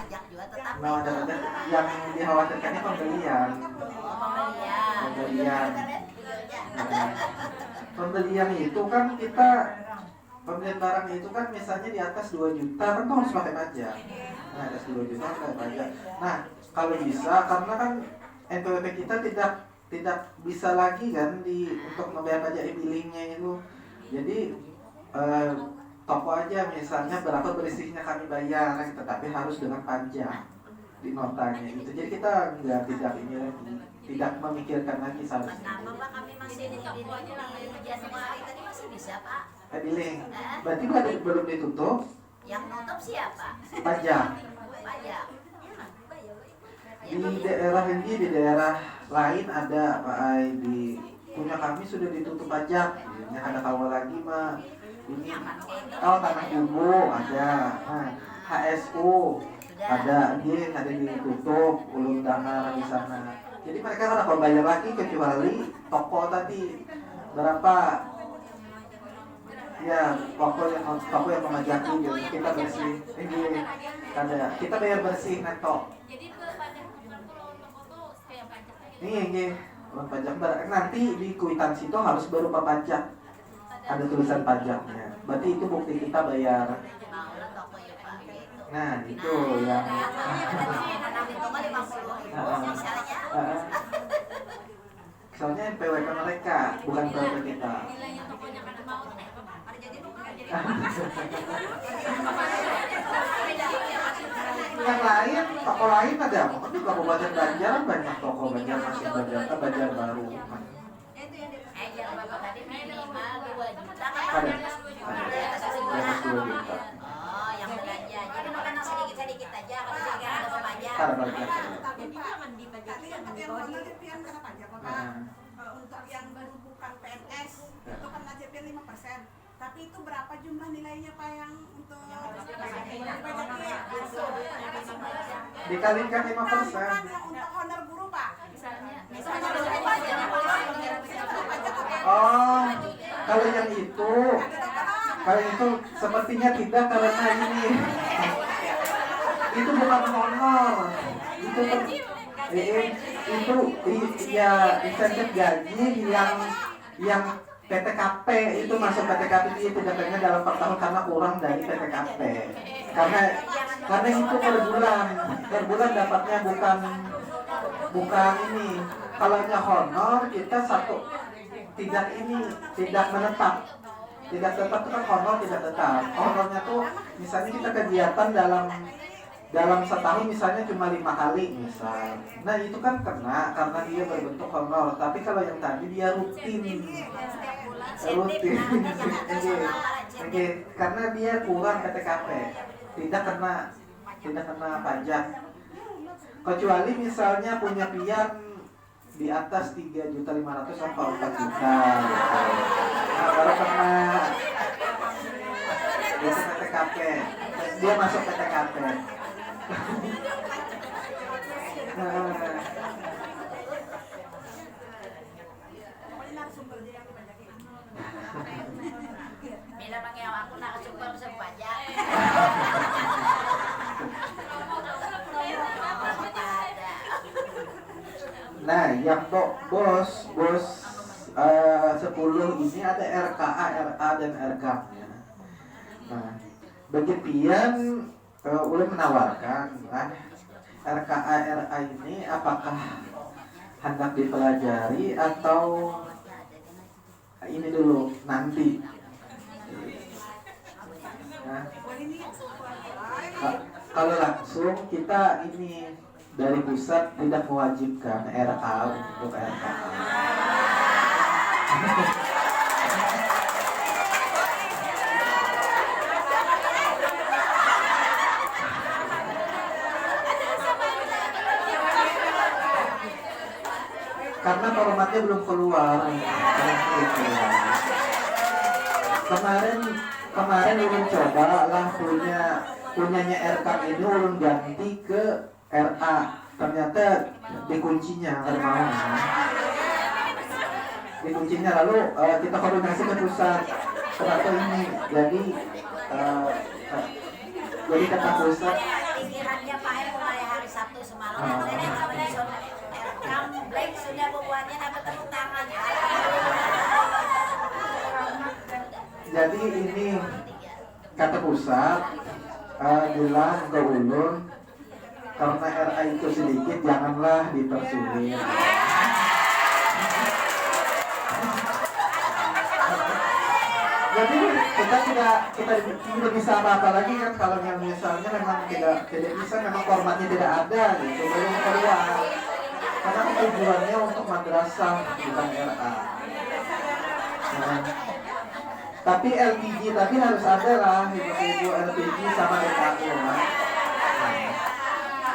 pajak juga tetap. Nah, wajib pajak yang dikhawatirkan ini pembelian. Pembelian. Nah, pembelian itu kan kita pembelian barang itu kan misalnya di atas 2 juta kan tuh harus pakai pajak. Nah, atas 2 juta harus pakai pajak. Nah, kalau bisa karena kan NPWP kita tidak bisa lagi kan untuk membayar pajak e-billingnya itu. Jadi toko aja misalnya berapa bersihnya kami bayar, tetapi harus dengan pajak di notanya gitu. Jadi kita tidak ini lagi, tidak memikirkan lagi seharusnya. Kenapa Pak kami masih di Januari tadi masih bisa Pak? E-billing. Berarti belum ditutup? Yang nutup siapa? Pajak. Pajak. Di daerah ini, di daerah lain ada Pak Ai, di punya kami sudah ditutup pajak. Yang ada kawal lagi mah ini tanah kubu ada, nah, HSU ada ditutup, ulun dana di sana. Jadi mereka kan apa bayar lagi kecuali toko tadi berapa ya toko yang memajaki gitu. Kita bersih ini ada kita bayar bersih neto. Jadi ke pajak kalau toko tuh kayak pajak Ini pajak nanti di kwitansi itu harus berupa pajak. Ada tulisan pajaknya. Berarti itu bukti kita bayar. Nah, itu yang soalnya NPWP mereka, bukan NPWP kita. nilainya tokonya kada mau tuh Yang lain, toko lain ada. Mungkin di Kabupaten Banjar banyak toko Banjar masih Banjar baru. Jangan Bapak tadi minimal 2 juta kan? Ada. Di atas 2 juta. Oh, yang belanja. Jadi makan sedikit-sedikit aja kalau sedikit ada pajak. Karena pajak. Tapi jangan dipajak yang yang kena pajak Bapak. Untuk yang baru bukan PNS itu kan KJP 5%. Tapi itu berapa jumlah nilainya Pak yang untuk dipajaknya? Dikalikan 5%. Bukan yang untuk honor guru Pak. misalnya Oh, kalau yang itu sepertinya tidak karena ini. Itu bukan honor. Itu ya insentif gaji yang PTKP itu masuk PTKP itu dapatnya dalam per tahun karena kurang dari PTKP. Karena itu per bulan dapatnya bukan ini. Kalau nya honor kita tidak menetap. Tidak tetap itu kan honor tidak tetap. Honornya tuh misalnya kita kegiatan dalam setahun misalnya cuma 5 kali misal. Nah itu kan kena karena dia berbentuk honor. Tapi kalau yang tadi dia rutin. Oke, karena dia kurang PTKP, tidak kena pajak. Kecuali misalnya punya pian di atas 3.500.000 sampai 4 juta. Nah, baru kena PTKP. Dia masuk PTKP. Bila pakai aku nak cukup bisa pajak. Nah, yang bos 10 ini ada RKA, RA dan RK-nya. Nah, begitian ulun menawarkan kan RKA RA ini apakah hendak dipelajari atau ini dulu nanti. Nah, kalau langsung kita ini dari pusat tidak mewajibkan RA untuk RKA. Karena formatnya belum keluar. Kemarin ulun coba lah punyanya RK ini ulun ganti ke RA. Ternyata dikuncinya nggak mau. Dikuncinya lalu kita koordinasi ke pusat. Kenapa ini? Jadi kata pusat. Pikirannya Pak ini kata pusat bilang ke ulun, karena RA itu sedikit janganlah dipersulit. Jadi kita tidak bisa apa-apa lagi kan kalau yang misalnya memang tidak bisa, memang formatnya tidak ada gitu, belum keluar. Karena tujuannya untuk madrasah bukan RA. Nah, tapi LPG tadi harus ada lah, ibu LPG sama DKU lah.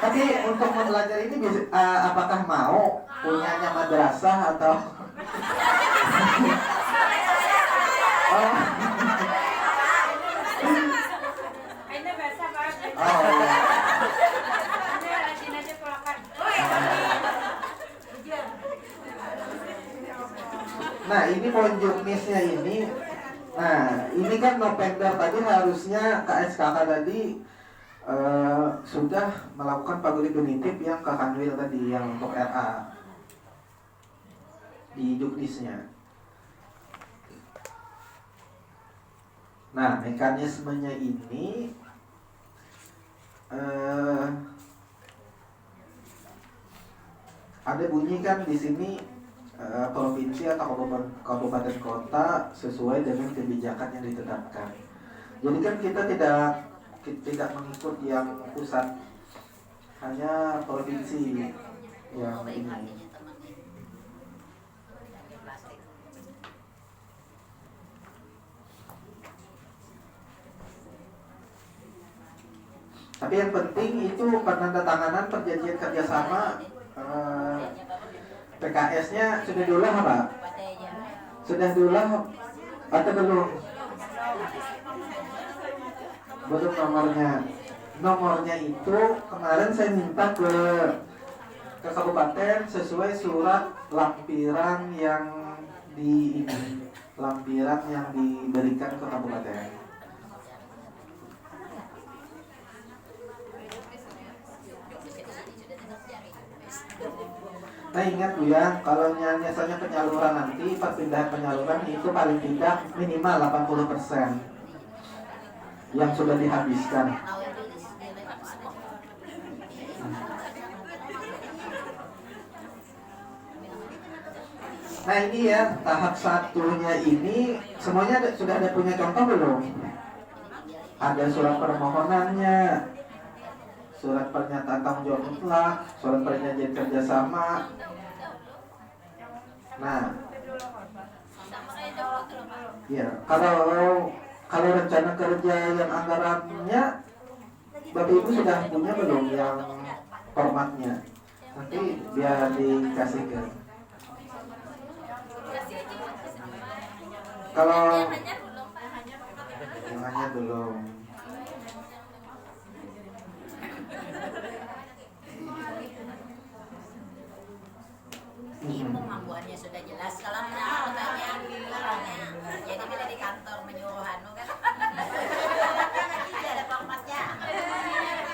Tapi untuk mempelajari ini apakah mau punyanya madrasah atau oh. Nah ini poin juknisnya ini. Nah ini kan November tadi harusnya KSKK tadi sudah melakukan paguyuban definitif yang ke Kanwil tadi yang untuk RA di juknisnya. Nah mekanismenya ini ada bunyi kan di sini provinsi atau kabupaten kota sesuai dengan kebijakan yang ditetapkan. Jadi kan kita tidak mengikut yang pusat, hanya provinsi yang ini. Tapi yang penting itu penandatanganan perjanjian kerjasama PKS-nya sudah diulah apa? Sudah diulah atau belum? Belum nomornya. Nomornya itu kemarin saya minta ke kabupaten sesuai surat lampiran yang diberikan ke kabupaten. Nah ingat Bu ya, kalau misalnya penyaluran nanti, perpindahan penyaluran itu paling tidak minimal 80% yang sudah dihabiskan. Nah ini ya, tahap satunya ini semuanya sudah ada punya contoh belum? Ada surat permohonannya, surat pernyataan tanggung jawab mutlak, surat perjanjian kerjasama. Nah, ya kalau rencana kerja yang anggarannya, Bapak Ibu sudah punya belum yang formatnya? Nanti biar dikasihkan. Kalau yang hanya belum. Ini pemampuannya sudah jelas. Kalau katanya jadi bila di kantor menyuruh anu kan tidak ada formatnya.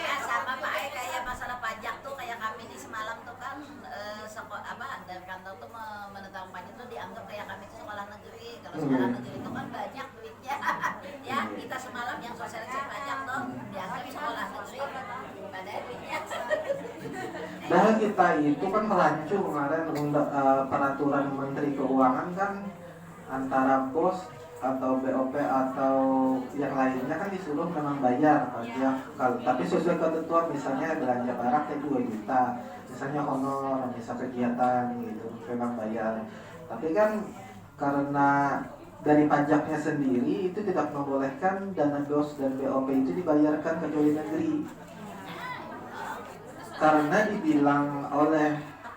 Ya sama Pak kayak masalah pajak tuh, kayak kami di semalam tuh kan dari kantor tuh menetapkan pajak tuh dianggap kayak kami itu sekolah negeri. Kalau sekolah negeri itu kan banyak duitnya. Ya kita semalam yang sosialisasi pajak tuh dianggap sekolah negeri padahal duitnya. Padahal kita itu kan melanjut kemarin peraturan Menteri Keuangan kan antara pos atau BOP atau yang lainnya kan disuruh memang bayar pajak. Tapi sesuai ketentuan misalnya belanja barang kayak 2 juta, misalnya honor, misal kegiatan gitu memang bayar. Tapi kan karena dari pajaknya sendiri itu tidak membolehkan dana DOS dan BOP itu dibayarkan kecuali negeri. Karena dibilang oleh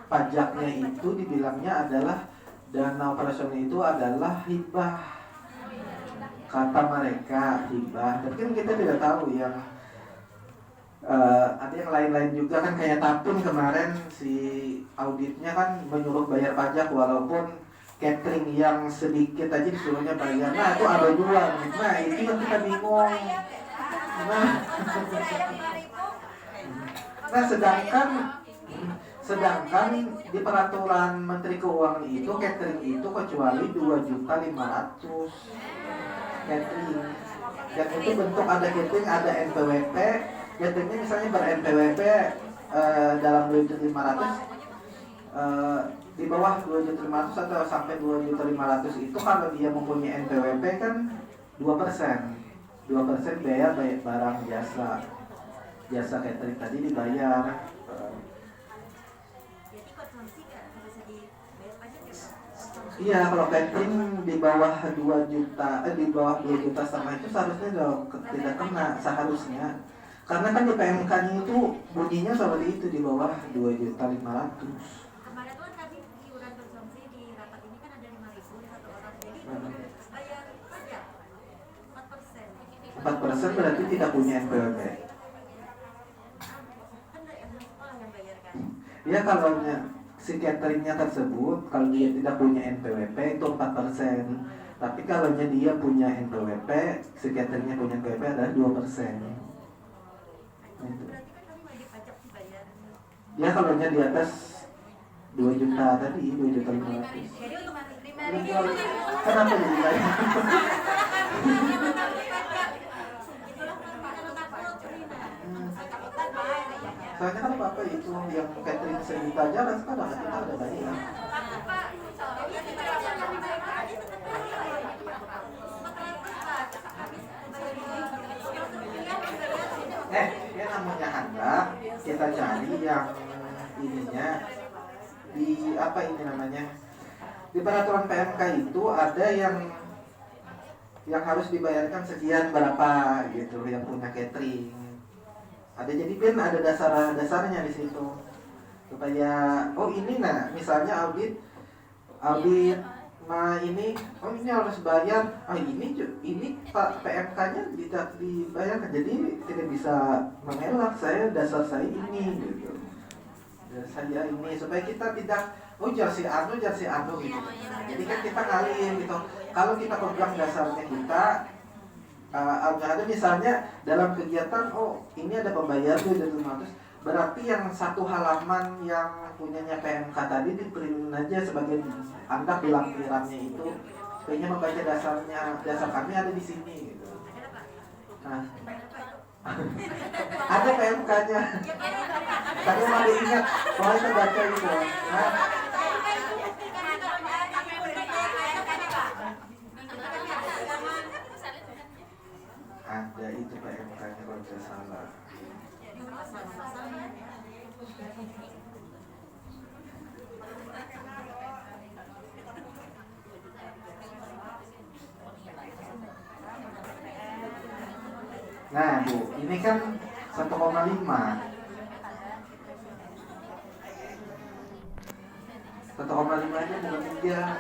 pajaknya itu dibilangnya adalah dana operasional itu adalah hibah, kata mereka hibah. Tapi kan kita tidak tahu yang ada yang lain-lain juga kan, kayak Tapun kemarin si auditnya kan menyuruh bayar pajak walaupun catering yang sedikit aja disuruhnya bayar. Nah itu ada jual. Nah itu yang kita bingung. Nah sedangkan di peraturan Menteri Keuangan itu catering itu kecuali 2.500.000. catering. Dan itu bentuk ada catering, ada NPWP. Cateringnya misalnya ber-NPWP dalam 2.500.000, di bawah 2.500.000 atau sampai 2.500.000 itu kalau dia mempunyai NPWP kan 2%. 2% biaya baik barang jasa catering tadi dibayar. Iya, kalau catering di bawah 2 juta, di bawah 2 juta setengah itu seharusnya tidak kena seharusnya. Karena kan di PMK-nya itu bunyinya seperti itu, di bawah 2.500.000. Kemarin tuh kan kami iuran konsumsi di rapat ini kan ada 5.000 satu orang, jadi bayar pajak 4%. 4% berarti tidak punya NPWP. Kan yang sekolah yang bayar kan. Ya kalau si cateringnya tersebut kalau dia tidak punya NPWP itu 4%. Tapi kalau dia punya NPWP, si cateringnya punya NPWP adalah 2%. Itu. Berarti kan kami wajib pajak dibayar. Ya kalau di atas 2 juta tadi, 2.500.000. Jadi untuk 5.000 Kenapa jadi bayar? Soalnya kan apa itu yang catering 1.000 juta aja kan sekarang kita ada bayar. Yang namanya handap kita cari yang ininya di apa ini namanya, di peraturan PMK itu ada yang harus dibayarkan sekian berapa gitu yang punya catering. Ada, jadi kan ada dasarnya di situ supaya ini misalnya audit ini ini harus bayar, ini Pak PMK-nya tidak dibayarkan, jadi tidak bisa mengelak dasar saya ini gitu. Saya ini supaya kita tidak jersey anu gitu. Jadi kan kita ngalir gitu. Kalau kita pegang dasarnya kita ada misalnya dalam kegiatan ini ada pembayaran 2.500.000, berarti yang satu halaman yang punyanya PMK tadi diprint aja sebagai anda di lampirannya itu supaya membaca dasar kami ada di sini gitu. Nah, ada PMK-nya. Saya mau diingat, soalnya kita baca itu. Nah, ada itu PMK-nya kalau tidak salah. Nah Bu, ini kan 1,5. 1,5 aja bukan 3.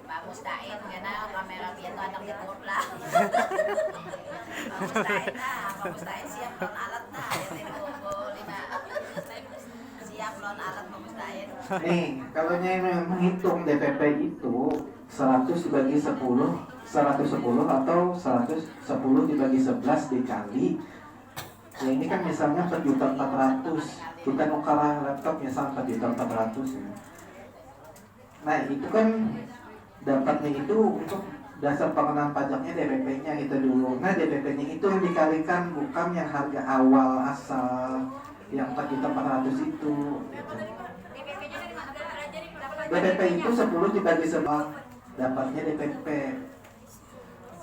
Pak Mustain, karena kamera dia tuh anak diturut lah. Pak Mustain siap lon alat nah, siap lon alat Pak Mustain. Nih, kalau menghitung DPP itu 100 dibagi 10, 110 atau 110 dibagi 11 dikali. Ya ini kan misalnya 4.400.000. Kita nukar laptop misalnya 4.400.000 ya. Nah, itu kan dapatnya itu untuk dasar pengenaan pajaknya DPP-nya itu dulu. Nah, DPP-nya itu yang dikalikan bukan yang harga awal asal yang 4.400.000 itu. DPP itu 10 dibagi 11 dapatnya DPP.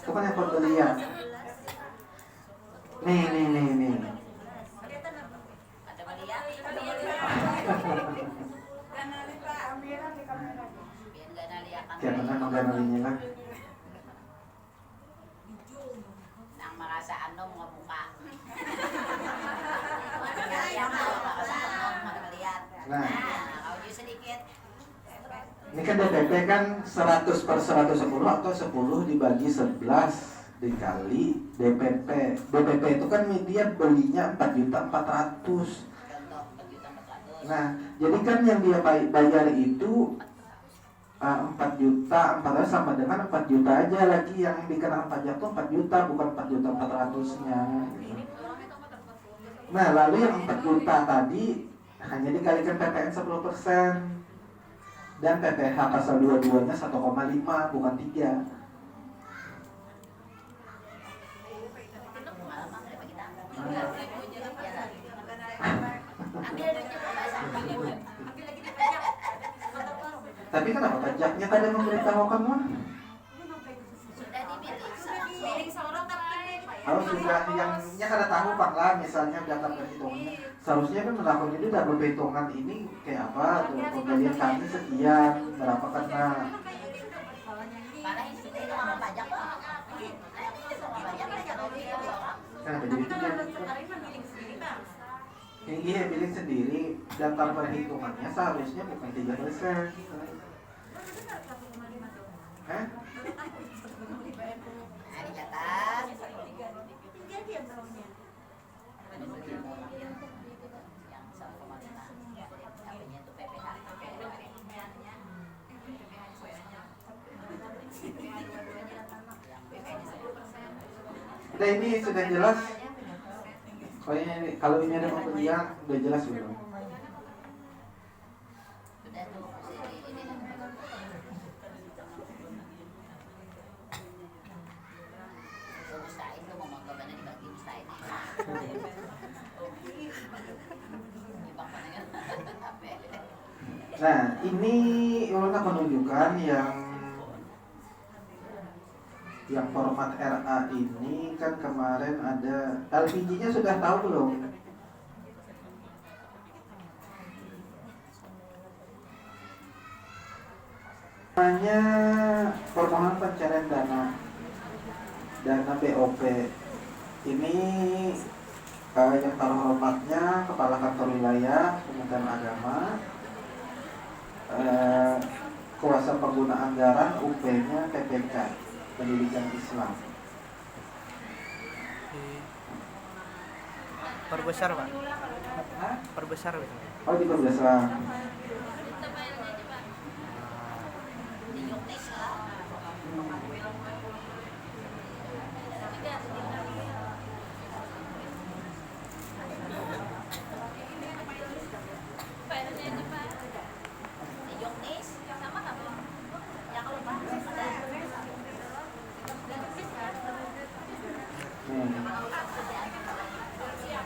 Itu kan yang pembelian. Nih. Ada melihat, biar nggak naliakan. Siapa nama ganalinya lah? Yang merasa anom ngebuka. Yang merasa anom mau melihat. Nah. Audio sedikit. Ini kan DPP kan 100 per 110 atau 10 dibagi 11 dikali DPP. DPP itu kan dia belinya 4.400.000. Nah, jadi kan yang dia bayar itu 4.400.000 sama dengan 4 juta aja lagi yang dikenakan pajak tuh 4 juta bukan 4.400.000-nya. Nah, lalu yang 4 juta tadi hanya dikalikan PPN 10% dan PPH pasal 22-nya 1,5 bukan 3. Tapi kenapa pajaknya kada memberitahukan mah? Harus sudah yang kada tahu Pak lah, misalnya data perhitungannya. Seharusnya kan melakukan ini data perhitungan ini kayak apa tuh, pembelian kami sekian, berapa kena. Kenapa jadi itu? Yang iya bilik sendiri, daftar perhitungannya seharusnya bukan 3%. Hah? Udah ini sudah jelas. Kalau ini ada pembelian udah jelas belum? Nah, ini ulun akan menunjukkan yang format RA ini kan kemarin ada LPG-nya sudah tahu belum? Namanya permohonan pencarian dana BOP. Ini yang terhormatnya Kepala Kantor Wilayah Kementerian Agama, kuasa pengguna anggaran UP-nya PPK Pendidikan Islam. Perbesar Pak. Perbesar Pak. Oh diperbesar.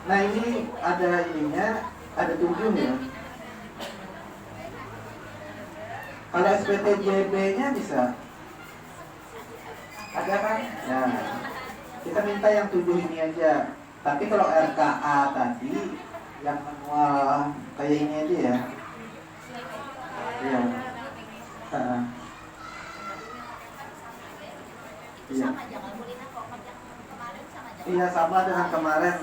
Nah ini ada ininya, ada 7 ya. Kalau SPTJB-nya bisa? Ada kan? Nah, kita minta yang 7 ini aja. Tapi kalau RKA tadi yang manual kayak ini aja ya. Iya. Iya. Iya sama dengan kemarin.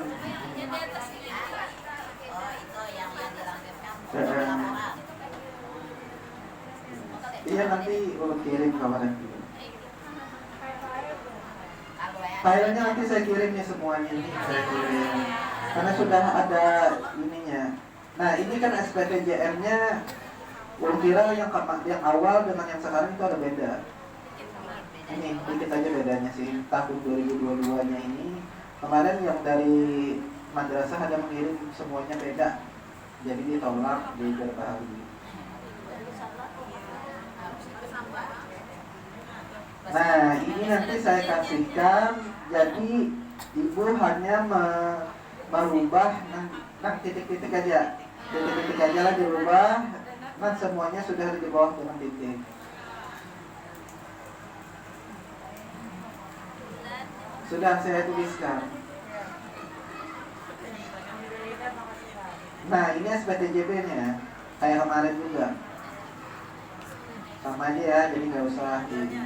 Iya nanti ulun kirim kabaran dulu. Filenya nanti saya kirim nih semuanya nih, saya kirim. Karena sudah ada ininya. Nah ini kan SPTJM-nya, ulun kira yang awal dengan yang sekarang itu ada beda. Ini dikit aja bedanya sih. Tahun 2022-nya ini kemarin yang dari madrasah ada mengirim semuanya beda. Jadi ditolak di beberapa hari. Nah ini nanti saya kasihkan. Jadi ibu hanya merubah titik-titik aja. Titik-titik aja lah dirubah. Nah semuanya sudah di bawah dengan titik. Sudah saya tuliskan. Nah ini SPTJB-nya kayak kemarin juga. Sama aja ya, jadi nggak usah ini.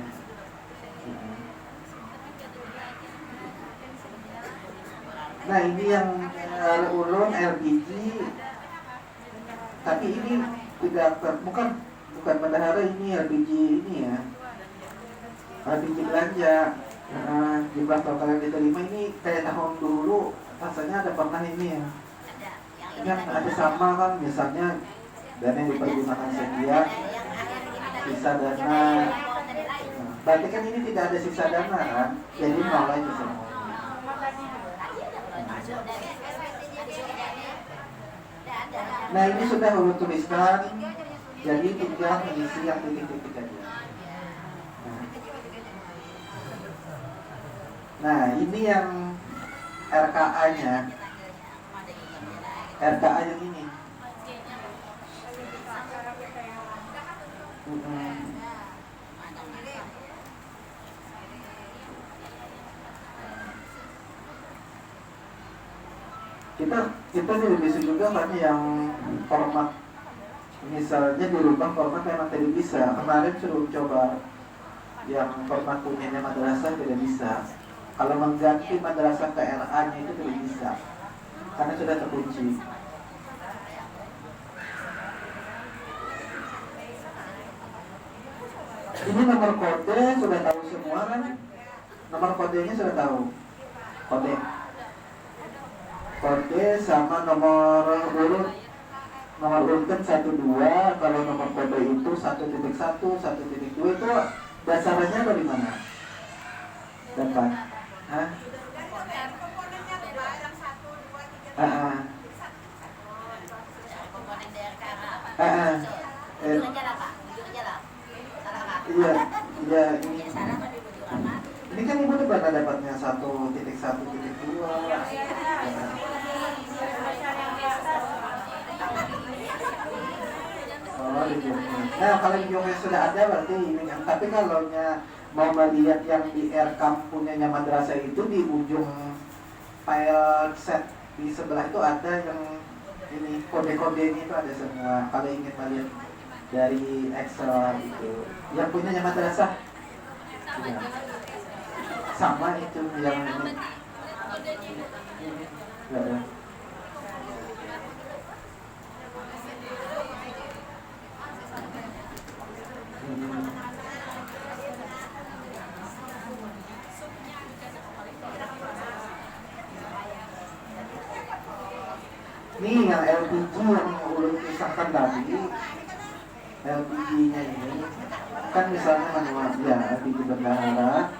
Nah ini yang ulun LPG, tapi ini tidak bukan bendahara, ini LPG ini ya, LPG belanja. Jumlah total yang diterima ini kayak tahun dulu rasanya ada pernah ini ya. Kan ada sama kan, misalnya dana yang dipergunakan sekian, sisa dana. Berarti kan ini tidak ada sisa dana kan, jadi nol aja semua. ada. Nah ini sudah Ulun tuliskan, jadi tinggal mengisi yang titik-titik aja. Nah ini yang RKA-nya, RKA yang ini. Kita tidak bisa juga kan yang format misalnya dirubah format memang tidak bisa. Kemarin sudah coba yang format punyanya madrasah tidak bisa. Kalau mengganti madrasah ke RA-nya itu tidak bisa karena sudah terkunci. Ini nomor kode sudah tahu semua kan? Nomor kodenya sudah tahu. Kode sama nomor urut. Nomor urut kan 12. Kalau nomor kode itu 1.1, 1.2 itu dasarnya dari mana? Dapat. Hah? komponennya tuh Pak, yang 1, 2, 3, 4. Komponen DRK Eh, jujur aja lah Pak, jujur aja lah. Salah Pak. Iya, ini. Ya salah tapi jujur amat. Ini kan ibu udah pernah dapatnya 1.1, 1.2. Oh, di Jogja. Nah, kalau di Jogja sudah ada berarti ini. Tapi kalau mau melihat yang di RKAM punyanya madrasah itu di ujung file set di sebelah itu ada yang ini kode-kodenya itu ada semua. Kalau ingin melihat dari Excel itu yang punyanya madrasah. Ya. Sama itu yang ini. Ya. Ini yang LPG yang ulun pisahkan tadi, LPG-nya ini kan misalnya manual ya LPG bendahara.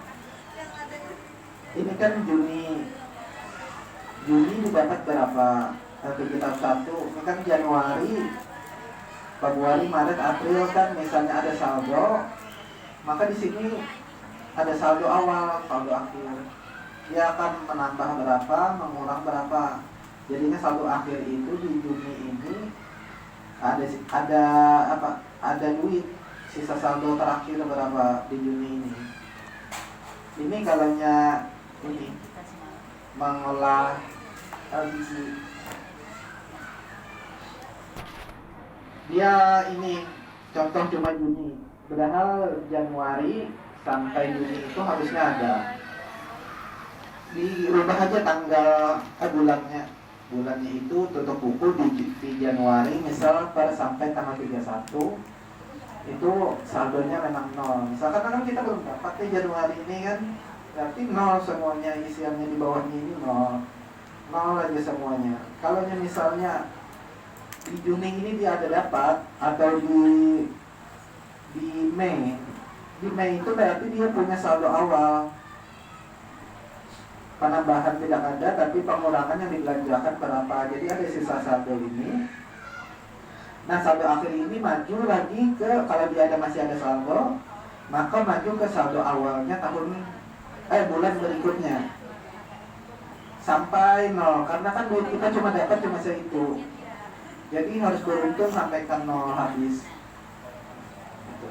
Ini kan Juni didapat berapa? LPG tahap 1, ini kan Januari, Februari, Maret, April kan misalnya ada saldo, maka di sini ada saldo awal, saldo akhir. Dia akan menambah berapa, mengurang berapa. Jadinya saldo akhir itu di Juni ini ada duit, sisa saldo terakhir berapa di Juni ini. Ini kalaunya ini mengolah LPG. Dia ini contoh cuma Juni, padahal Januari sampai Juni itu harusnya ada. Dirubah aja tanggal bulannya itu tutup buku di Januari misal sampai tanggal 31 itu saldonya memang 0. Misalkan kan kita belum dapat di Januari ini kan berarti 0 semuanya, isiannya di bawahnya ini 0 aja semuanya. Kalau misalnya di Juni ini dia ada dapat atau di Mei itu berarti dia punya saldo awal. Penambahan tidak ada, tapi pengurangan yang dibelanjakan berapa. Jadi ada sisa saldo ini. Nah, saldo akhir ini maju lagi ke, kalau dia masih ada saldo, maka maju ke saldo awalnya bulan berikutnya sampai 0. Karena kan duit kita cuma dapat segitu. Jadi harus beruntun sampai ke 0 habis. Gitu.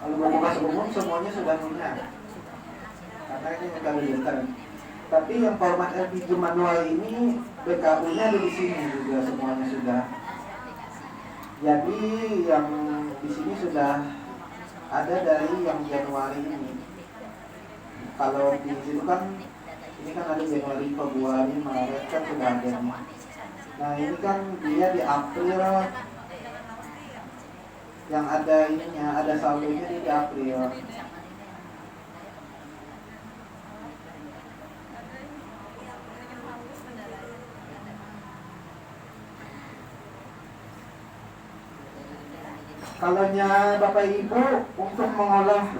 Kalau buku umum semuanya sudah punya, karena ini mengkalkulasikan. Tapi yang format LPG manual ini BKU-nya ada di sini juga, semuanya sudah. Jadi yang di sini sudah ada dari yang Januari ini. Kalau di situ kan ini kan ada Januari, Februari, Maret kan sudah ada nih. Nah ini kan dia di April yang ada ininya, ada saldonya di April. Kalaunya Bapak Ibu untuk mengolah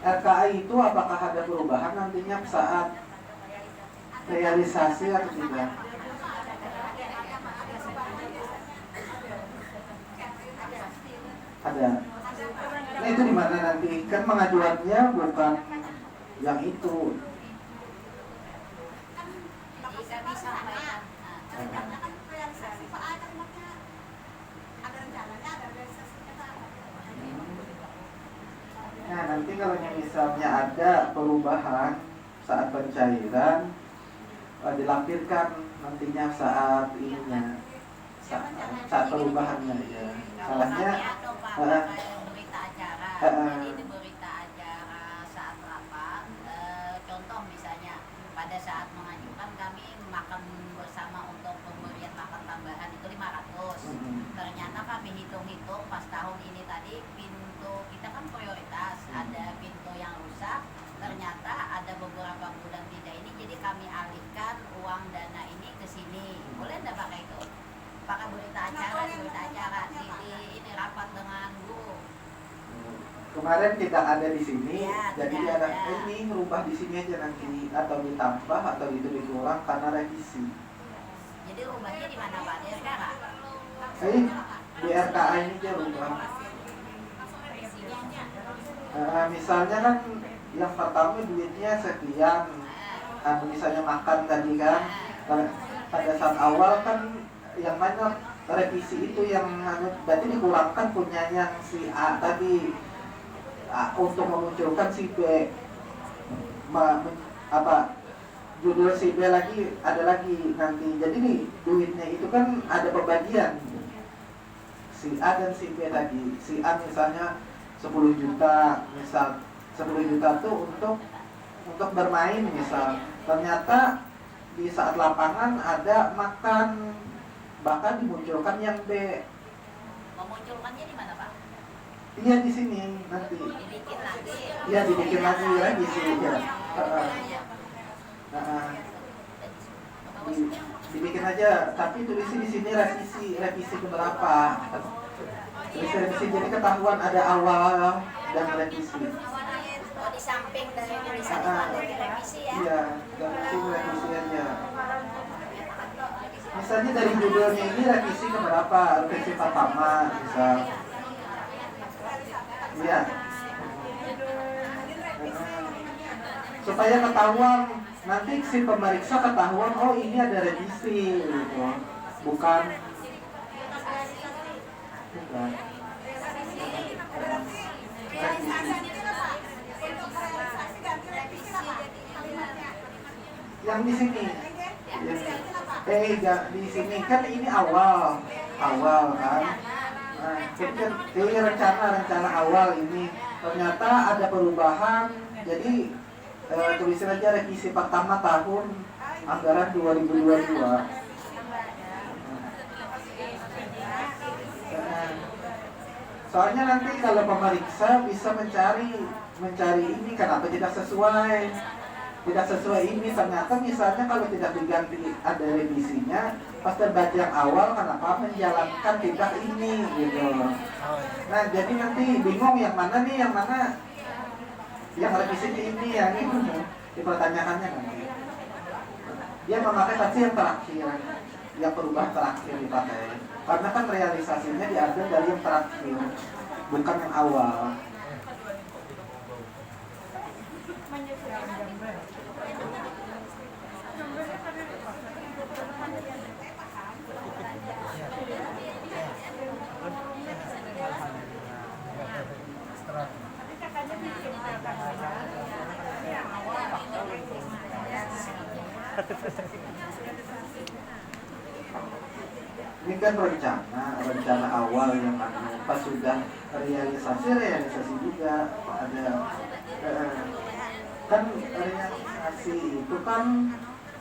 RKI itu apakah ada perubahan nantinya saat realisasi atau tidak? Ada. Nah itu di mana nanti? Kan pengajuannya bukan yang itu. Bisa disampaikan. Rencana kan realisasi Pak ada maksudnya ada rencananya ada realisasinya Pak. Nah nanti kalau misalnya ada perubahan saat pencairan dilampirkan nantinya saat ininya saat perubahannya ya. Salahnya berita acara. Jadi di berita acara saat rapat, contoh misalnya pada saat mengajukan kami makan bersama untuk pemberian makan tambahan itu 500. Ternyata kami hitung-hitung pas tahun ini tadi pintu kita kan prioritas, ada pintu yang rusak, ternyata ada beberapa bulan tidak ini, jadi kami alihkan uang dana ini ke sini. Boleh enggak pakai itu? Pakai berita acara di ini rapat dengan guru. Kemarin tidak ada di sini, Ya, jadi tidak ada ada. ini merubah di sini aja nanti atau ditambah atau itu dikurang karena revisi. Jadi rubahnya di mana Pak? Di sekarang? Di RKA ini aja rubah. Misalnya kan yang pertama duitnya sekian, misalnya makan tadi kan, pada saat awal kan yang mana revisi itu yang berarti dikurangkan punyanya si A tadi untuk memunculkan si B, judul si B lagi ada lagi nanti. Jadi nih duitnya itu kan ada pembagian si A dan si B tadi. Si A misalnya 10 juta, misal 10 juta tuh untuk bermain misal. Ternyata di saat lapangan ada makan, bahkan dimunculkan yang B. Memunculkannya di mana Pak? Iya di sini nanti. Dibikin lagi. Iya dibikin lagi revisi ya. Dibikin aja, tapi tulisnya di sini revisi keberapa? Tulis revisi jadi ketahuan ada awal dan revisi. Oh, di samping dari tulisan itu ada di revisi ya? Iya, revisi aja. Misalnya dari judulnya ini revisi keberapa? Revisi pertama misal. Iya. Supaya ketahuan, nanti si pemeriksa ketahuan, oh ini ada revisi gitu. Bukan. Yang di sini. Di sini kan ini awal kan. Nah, ini rencana awal ini ternyata ada perubahan, jadi tulisin aja revisi pertama tahun anggaran 2022. Soalnya nanti kalau pemeriksa bisa mencari ini kenapa tidak sesuai ini, ternyata misalnya kalau tidak diganti ada revisinya pas terbaca yang awal kenapa menjalankan tidak ini gitu. Nah jadi nanti bingung yang mana yang revisinya ini yang ini dipertanyakannya nanti. Dia memakai pasti yang terakhir, yang perubahan terakhir dipakai, karena kan realisasinya diambil dari yang terakhir bukan yang awal. Ini kan rencana awal yang pas sudah realisasi juga ada kan realisasi itu kan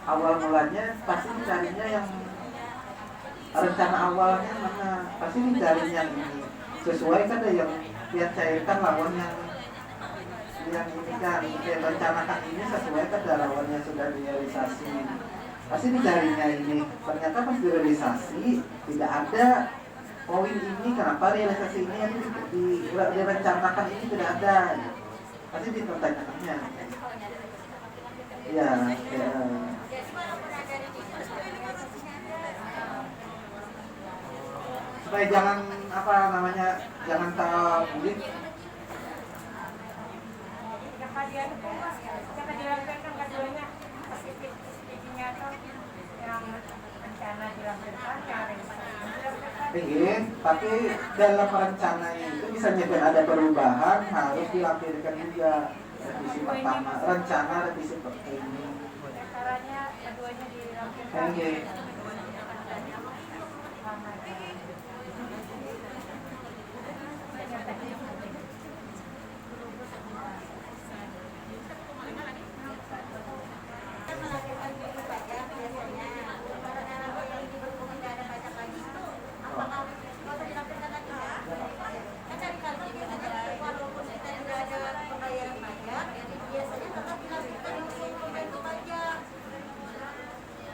awal mulanya pasti carinya yang rencana awalnya mana, pasti dicari yang ini sesuai kan ada yang cairkan lawan yang ini kan yang rencanakan ini sesuai kan lawannya sudah realisasi, pasti dicarinya ini. Ternyata pas direalisasi tidak ada poin ini kenapa realisasi ini yang direncanakan ini tidak ada, pasti dipertanyakannya. Ya, ya. Supaya jangan apa namanya, jangan terbulik. Tapi dalam rencananya itu misalnya kan ada perubahan harus dilampirkan juga. Revisi pertama, rencana revisi ini. Caranya keduanya dilampirkan. Oke.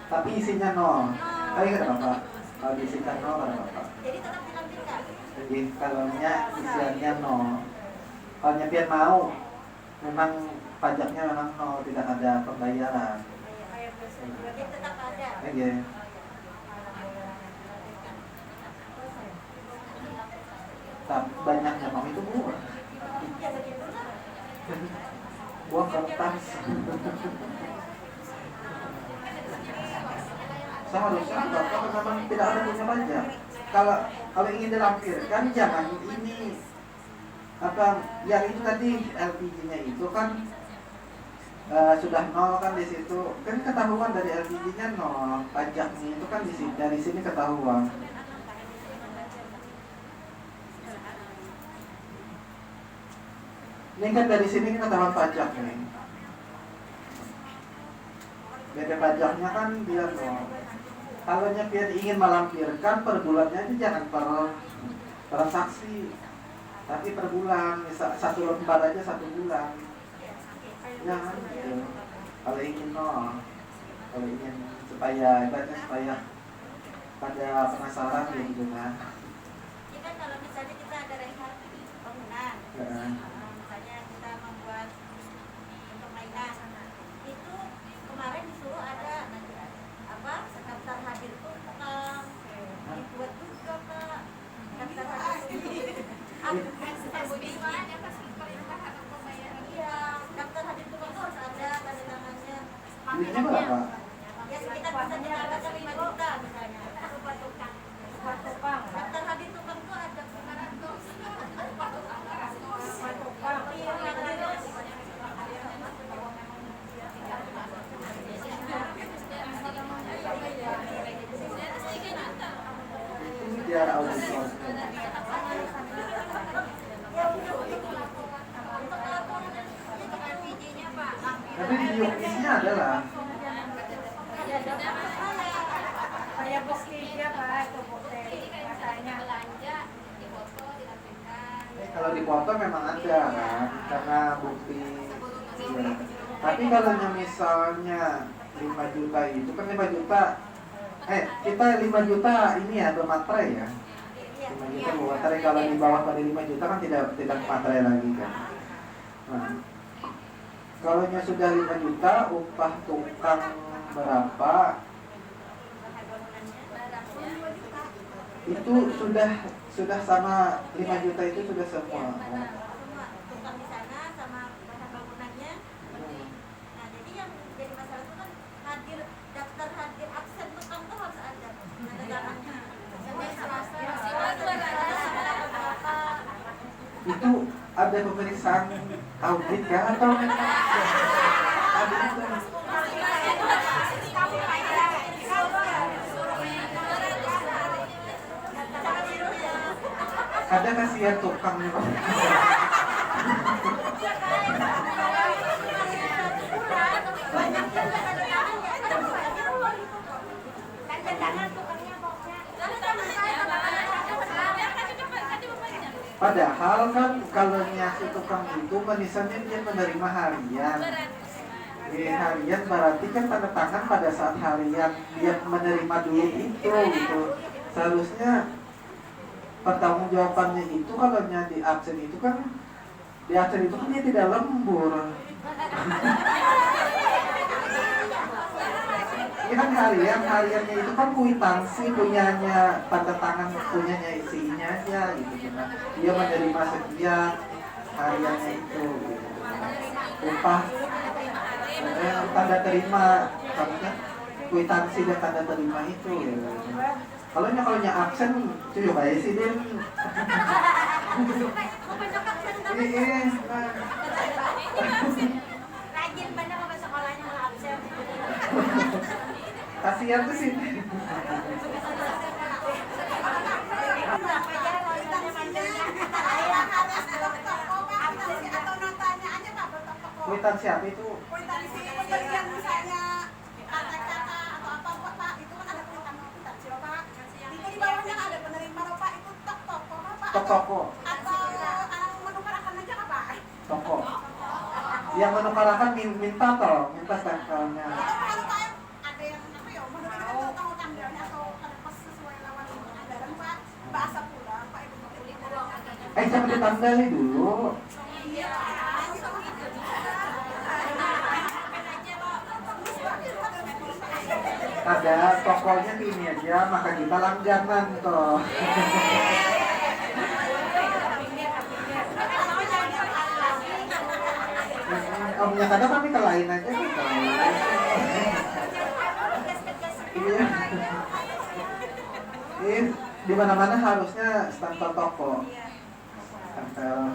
Tapi isinya nol. Tapi kenapa? Kalau diisikan nol kenapa? Jadi tetap dilampirkan. Jadi kalau isiannya nol, kalau nyepian mau, memang pajaknya memang nol, tidak ada pembayaran. Jadi tetap ada. Oke. Tapi banyaknya mau itu buang. Buang kertas. Seharusnya kalau memang tidak ada punya pajak. Kalau ingin dilampirkan jangan ini apa yang itu tadi LPG-nya itu kan sudah nol kan di situ, kan ketahuan dari LPG-nya nol, pajaknya itu kan di sini, dari sini ketahuan. Ini kan dari sini ketahuan pajak nih. Beda pajaknya kan dia nol. Kalau nyepian ingin melampirkan per bulannya itu jangan per transaksi, tapi per bulan, misal 1 lembar aja 1 bulan. Jangan gitu. Kalau ingin nol, kalau ingin supaya pada penasaran gitu kan. Ini kan kalau misalnya kita ada rencana bangunan, misalnya kita membuat untuk mainan, itu kemarin disuruh ada apa daftar hadir tuh tukang dibuat juga Kak daftar hadir iya daftar hadir tukang tuh harus ada tanda tangannya. Duitnya berapa? Ya sekitar bisa diangkat 5 juta misalnya. Tukang. Daftar hadir tukang tuh ada tukang. Iya, Itu biar auditor. Tapi di UPI-nya adalah saya bukti dia Pak, itu bukti rasanya belanja dipoto dilampirkan. kalau dipoto memang ada kan, karena bukti. Ya. Tapi kalau misalnya 5 juta itu kan 5 juta. Kita 5 juta ini ya bermaterai ya. 5 juta bermaterai, kalau di bawah pada 5 juta kan tidak materai lagi kan. Nah, kalau sudah 5 juta upah tukang berapa? Itu sudah sama 5 juta itu sudah semua. Tukang di sana sama bahan bangunannya. Nah, jadi yang jadi masalah itu kan daftar hadir absen tukang tuh harus ada tanda tangannya. Itu ada pemeriksaan audit ya atau ada kasihan tukang nih Pak. Padahal kan kalau si tukang itu misalnya dia menerima harian. Harian berarti kan tanda tangan pada saat harian dia menerima dulu itu gitu. Seharusnya pertanggungjawabannya itu kalau di absen itu kan dia tidak lembur. Ini kan hariannya itu kan kuitansi punyanya, tanda tangan punyanya isinya aja gitu kan. Dia menerima sekian hariannya itu gitu. Upah tanda terima, maksudnya kuitansi dan tanda terima itu gitu. Kalau absen cuy kayak sih dia Rajin bener sama sekolahnya malah absen. kasihan tuh sih. Berapa ya kalau misalnya manggilnya? atau notanya aja Pak, toko. Kuitansi siapa itu? Kuitansi pembelian misalnya kata-kata atau apa Pak, itu kan ada kuitansi loh Pak. Itu di bawahnya ada penerima loh Pak, itu toko Pak. Toko. Atau menukarakan aja nggak Pak? Toko. Yang menukarakan minta stempelnya. Kalau Pak ada yang apa ya, menukarakan tahu tanggalnya atau ada pas sesuai lawan anggaran Pak, bahasa pula Pak itu. Jangan ditandai dulu. Iya. Ada tokonya ini aja, maka kita langganan toh. Omnya kadang kami kelain aja gitu. Iya. Di mana-mana harusnya stempel toko. Stempel